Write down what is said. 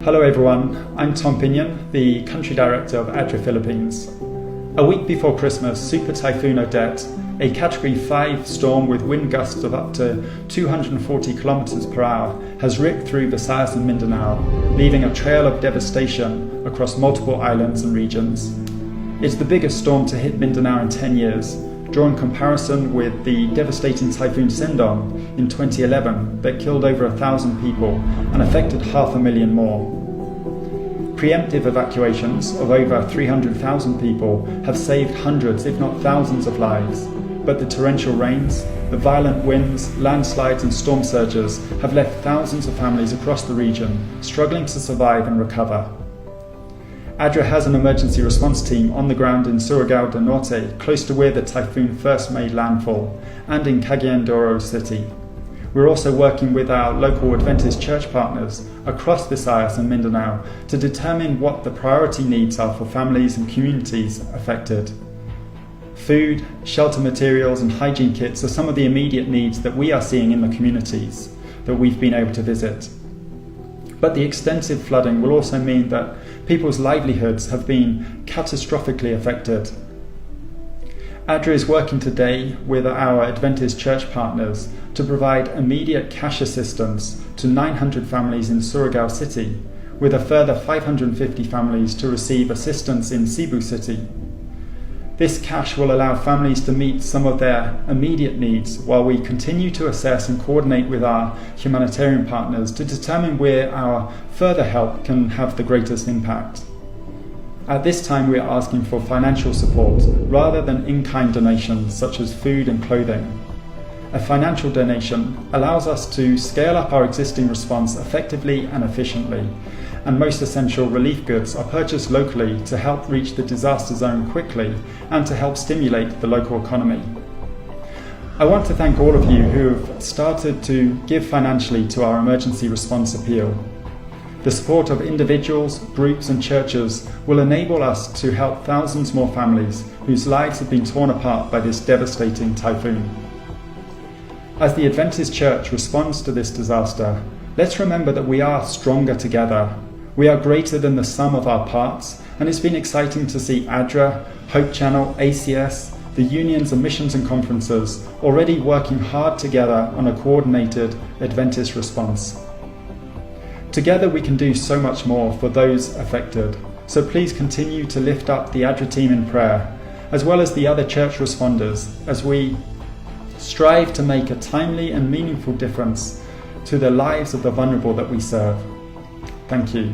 Hello everyone, I'm Tom Pinion, the Country Director of ADRA Philippines. A week before Christmas, Super Typhoon Odette, a Category 5 storm with wind gusts of up to 240 kilometers per hour, has ripped through Visayas and Mindanao, leaving a trail of devastation across multiple islands and regions. It's the biggest storm to hit Mindanao in 10 years, drawing comparison with the devastating Typhoon Sendong in 2011 that killed over 1,000 people and affected 500,000 more. Preemptive evacuations of over 300,000 people have saved hundreds, if not thousands of lives, but the torrential rains, the violent winds, landslides and storm surges have left thousands of families across the region struggling to survive and recover. ADRA has an emergency response team on the ground in Surigao del Norte, close to where the typhoon first made landfall, and in Cagayan de Oro City. We're also working with our local Adventist church partners across Visayas and Mindanao to determine what the priority needs are for families and communities affected. Food, shelter materials and hygiene kits are some of the immediate needs that we are seeing in the communities that we've been able to visit. But the extensive flooding will also mean that people's livelihoods have been catastrophically affected. ADRA is working today with our Adventist church partners to provide immediate cash assistance to 900 families in Surigao City, with a further 550 families to receive assistance in Cebu City. This cash will allow families to meet some of their immediate needs while we continue to assess and coordinate with our humanitarian partners to determine where our further help can have the greatest impact. At this time, we are asking for financial support rather than in-kind donations such as food and clothing. A financial donation allows us to scale up our existing response effectively and efficiently, and most essential relief goods are purchased locally to help reach the disaster zone quickly and to help stimulate the local economy. I want to thank all of you who have started to give financially to our emergency response appeal. The support of individuals, groups and churches will enable us to help thousands more families whose lives have been torn apart by this devastating typhoon. As the Adventist Church responds to this disaster, let's remember that we are stronger together. We are greater than the sum of our parts, and it's been exciting to see ADRA, Hope Channel, ACS, the unions and missions and conferences already working hard together on a coordinated Adventist response. Together we can do so much more for those affected, so please continue to lift up the ADRA team in prayer, as well as the other church responders, as we strive to make a timely and meaningful difference to the lives of the vulnerable that we serve. Thank you.